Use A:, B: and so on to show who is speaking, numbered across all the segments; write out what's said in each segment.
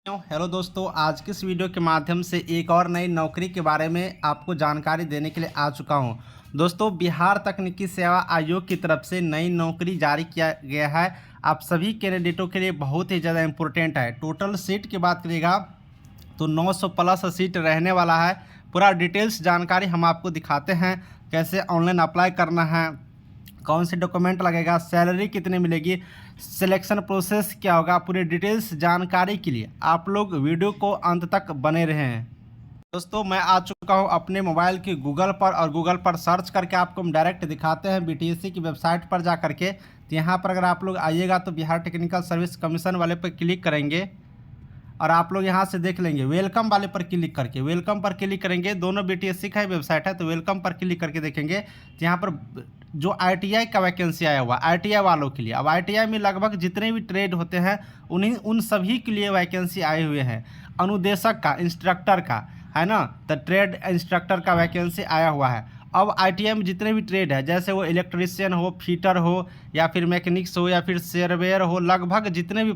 A: Hello दोस्तों, आज की इस वीडियो के माध्यम से एक और नई नौकरी के बारे में आपको जानकारी देने के लिए आ चुका हूं। दोस्तों, बिहार तकनीकी सेवा आयोग की तरफ से नई नौकरी जारी किया गया है। आप सभी कैंडिडेटों के लिए बहुत ही ज़्यादा इम्पोर्टेंट है। टोटल सीट की बात करिएगा तो 900 प्लस सीट रहने वाला है। पूरा डिटेल्स जानकारी हम आपको दिखाते हैं, कैसे ऑनलाइन अप्लाई करना है, कौन से डॉक्यूमेंट लगेगा, सैलरी कितनी मिलेगी, सिलेक्शन प्रोसेस क्या होगा। पूरी डिटेल्स जानकारी के लिए आप लोग वीडियो को अंत तक बने रहें। दोस्तों, मैं आ चुका हूं अपने मोबाइल की गूगल पर, और गूगल पर सर्च करके आपको हम डायरेक्ट दिखाते हैं बीटीएससी की वेबसाइट पर जा करके। तो यहाँ पर अगर आप लोग आइएगा तो बिहार टेक्निकल सर्विस कमीशन वाले पर क्लिक करेंगे और आप लोग यहाँ से देख लेंगे वेलकम वाले पर क्लिक करके। वेलकम पर क्लिक करेंगे, दोनों बीटीएससी का ही वेबसाइट है, तो वेलकम पर क्लिक करके देखेंगे तो यहाँ पर जो आईटीआई का वैकेंसी आया हुआ आईटीआई वालों के लिए। अब आईटीआई में लगभग जितने भी ट्रेड होते हैं उन सभी के लिए वैकेंसी आए हुए हैं। अनुदेशक का, इंस्ट्रक्टर का, है ना, तो ट्रेड इंस्ट्रक्टर का वैकेंसी आया हुआ है। अब आईटीआई में जितने भी ट्रेड है, जैसे वो इलेक्ट्रीशियन हो, फिटर हो, या फिर मैकेनिक्स हो, या फिर सर्वेयर हो, लगभग जितने भी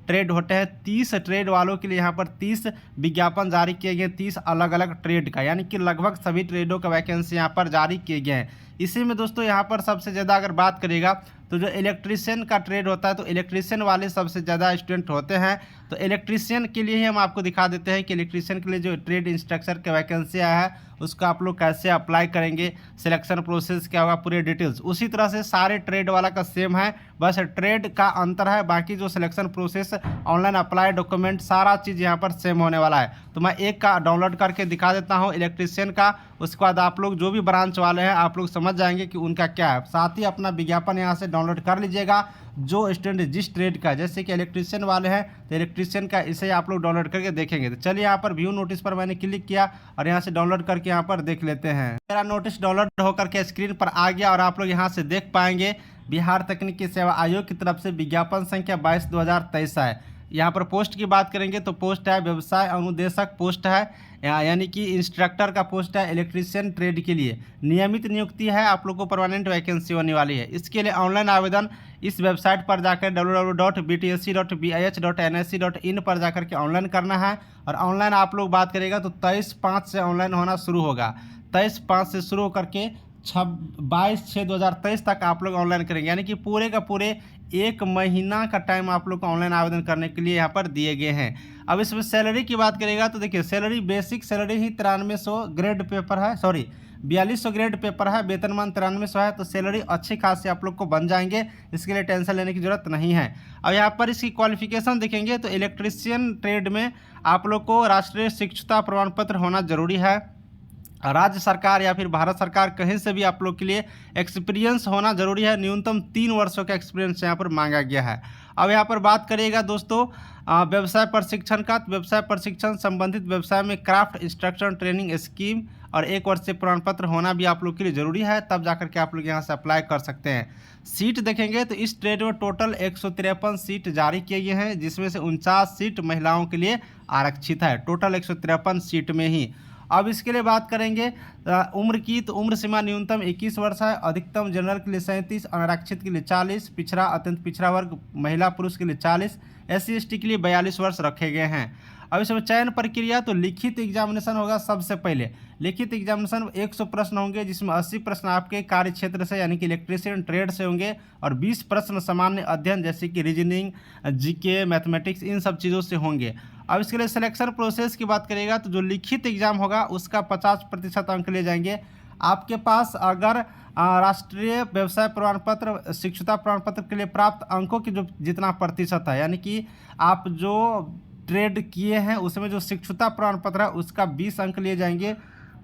A: ट्रेड होते हैं 30 ट्रेड वालों के लिए यहाँ पर 30 विज्ञापन जारी किए गए, 30 अलग अलग ट्रेड का, यानी कि लगभग सभी ट्रेडों का वैकेंसी यहाँ पर जारी किए गए हैं। इसी में दोस्तों यहाँ पर सबसे ज़्यादा अगर बात करिएगा तो जो इलेक्ट्रीशियन का ट्रेड होता है, तो इलेक्ट्रीशियन वाले सबसे ज़्यादा स्टूडेंट होते हैं। तो इलेक्ट्रीशियन के लिए ही हम आपको दिखा देते हैं कि इलेक्ट्रीशियन के लिए जो ट्रेड इंस्ट्रक्टर का वैकेंसी आया है उसका आप लोग कैसे अप्लाई करेंगे, सिलेक्शन प्रोसेस क्या होगा, पूरे डिटेल्स उसी तरह से सारे ट्रेड वाला का सेम है, बस ट्रेड का अंतर है। बाकी जो selection process, online apply, document, सारा चीज़ यहाँ पर सेम होने वाला है। तो मैं एक का डाउनलोड करके दिखा देता हूँ इलेक्ट्रीशियन का, उसके बाद आप लोग जो भी ब्रांच वाले हैं आप लोग समझ जाएंगे कि उनका क्या है। साथ ही अपना विज्ञापन यहाँ से डाउनलोड कर लीजिएगा, जो स्टूडेंट जिस ट्रेड का, जैसे कि इलेक्ट्रीशियन वाले हैं तो इलेक्ट्रीशियन का इसे आप लोग डाउनलोड करके देखेंगे। तो चलिए यहाँ पर व्यू नोटिस पर मैंने क्लिक किया और यहाँ से डाउनलोड करके यहाँ पर देख लेते हैं। मेरा नोटिस डाउनलोड होकर के स्क्रीन पर आ गया और आप लोग यहाँ से देख पाएंगे बिहार तकनीकी सेवा आयोग की तरफ से विज्ञापन संख्या 22/2023 है। यहाँ पर पोस्ट की बात करेंगे तो पोस्ट है व्यवसाय अनुदेशक पोस्ट है, यानी कि इंस्ट्रक्टर का पोस्ट है इलेक्ट्रीशियन ट्रेड के लिए। नियमित नियुक्ति है, आप लोग को परमानेंट वैकेंसी होने वाली है। इसके लिए ऑनलाइन आवेदन इस वेबसाइट पर जाकर www.btsc.bih.nsc.in पर जाकर के ऑनलाइन करना है। और ऑनलाइन आप लोग बात करेगा तो 23/5 से ऑनलाइन होना शुरू होगा। 23/5 से शुरू होकर के 22/6/2023 तक आप लोग ऑनलाइन करेंगे, यानी कि पूरे का पूरे एक महीना का टाइम आप लोग को ऑनलाइन आवेदन करने के लिए यहाँ पर दिए गए हैं। अब इसमें सैलरी की बात करेगा तो देखिए, सैलरी बेसिक सैलरी ही 9300 ग्रेड पेपर है, सॉरी 4200 ग्रेड पेपर है, वेतनमान 9300 है। तो सैलरी अच्छी खासी आप लोग को बन जाएंगे, इसके लिए टेंशन लेने की जरूरत नहीं है। अब यहाँ पर इसकी क्वालिफिकेशन देखेंगे तो इलेक्ट्रीशियन ट्रेड में आप लोग को राष्ट्रीय शिक्षुता प्रमाण पत्र होना जरूरी है। राज्य सरकार या फिर भारत सरकार कहीं से भी आप लोग के लिए एक्सपीरियंस होना जरूरी है। न्यूनतम 3 वर्षों का एक्सपीरियंस यहाँ पर मांगा गया है। अब यहाँ पर बात करिएगा दोस्तों व्यवसाय प्रशिक्षण का, तो व्यवसाय प्रशिक्षण संबंधित व्यवसाय में क्राफ्ट इंस्ट्रक्शन ट्रेनिंग स्कीम और 1 वर्ष से प्रमाण पत्र होना भी आप लोग के लिए जरूरी है, तब जाकर के आप लोग यहाँ से अप्लाई कर सकते हैं। सीट देखेंगे तो इस ट्रेड में टोटल 153 सीट जारी किए गए हैं, जिसमें से 49 सीट महिलाओं के लिए आरक्षित है, टोटल 153 सीट में ही। अब इसके लिए बात करेंगे उम्र की, तो उम्र सीमा न्यूनतम 21 वर्ष है। अधिकतम जनरल के लिए 37, अनारक्षित के लिए 40, पिछड़ा अत्यंत पिछड़ा वर्ग महिला पुरुष के लिए 40, SC ST के लिए 42 वर्ष रखे गए हैं। अब इसमें चयन प्रक्रिया तो लिखित एग्जामिनेशन होगा सबसे पहले। लिखित एग्जामिनेशन 100 प्रश्न होंगे, जिसमें 80 प्रश्न आपके कार्य क्षेत्र से यानी कि इलेक्ट्रीशियन ट्रेड से होंगे, और 20 प्रश्न सामान्य अध्ययन जैसे कि रीजनिंग, जीके, मैथमेटिक्स, इन सब चीज़ों से होंगे। अब इसके लिए सिलेक्शन प्रोसेस की बात करिएगा तो जो लिखित एग्जाम होगा उसका 50% अंक ले जाएंगे। आपके पास अगर राष्ट्रीय व्यवसाय प्रमाण पत्र, शिक्षुता प्रमाण पत्र के लिए प्राप्त अंकों की जो जितना प्रतिशत है, यानी कि आप जो ट्रेड किए हैं उसमें जो शिक्षुता प्रमाण पत्र है उसका 20 अंक लिए जाएंगे।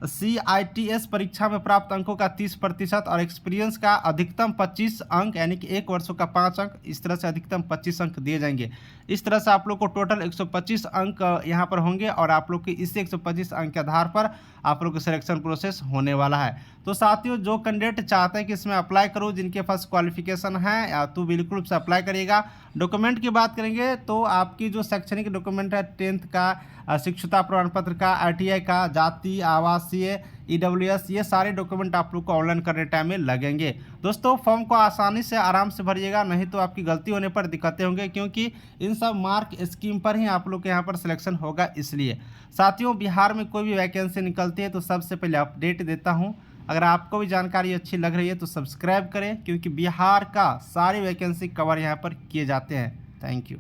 A: CITS परीक्षा में प्राप्त अंकों का 30% और एक्सपीरियंस का अधिकतम 25 अंक, यानी कि 1 वर्षों का 5 अंक, इस तरह से अधिकतम 25 अंक दिए जाएंगे। इस तरह से आप लोग को टोटल 125 अंक यहाँ पर होंगे, और आप लोग के इस 125 अंक के आधार पर आप लोग का सिलेक्शन प्रोसेस होने वाला है। तो साथियों, जो कैंडिडेट चाहते हैं कि इसमें अप्लाई करूँ, जिनके पास क्वालिफिकेशन है, तो बिल्कुल से अप्लाई करिएगा। डॉक्यूमेंट की बात करेंगे तो आपकी जो शैक्षणिक डॉक्यूमेंट है 10th का, शिक्षुता प्रमाण पत्र का, ITI का, जाति, आवासीय, EWS, ये सारे डॉक्यूमेंट आप लोग को ऑनलाइन करने टाइम में लगेंगे। दोस्तों फॉर्म को आसानी से आराम से भरिएगा, नहीं तो आपकी गलती होने पर दिक्कतें होंगी, क्योंकि इन सब मार्क स्कीम पर ही आप लोग के यहाँ पर सिलेक्शन होगा। इसलिए साथियों, बिहार में कोई भी वैकेंसी निकलती है तो सबसे पहले अपडेट देता हूँ। अगर आपको भी जानकारी अच्छी लग रही है तो सब्सक्राइब करें, क्योंकि बिहार का सारी वैकेंसी कवर यहाँ पर किए जाते हैं। Thank you.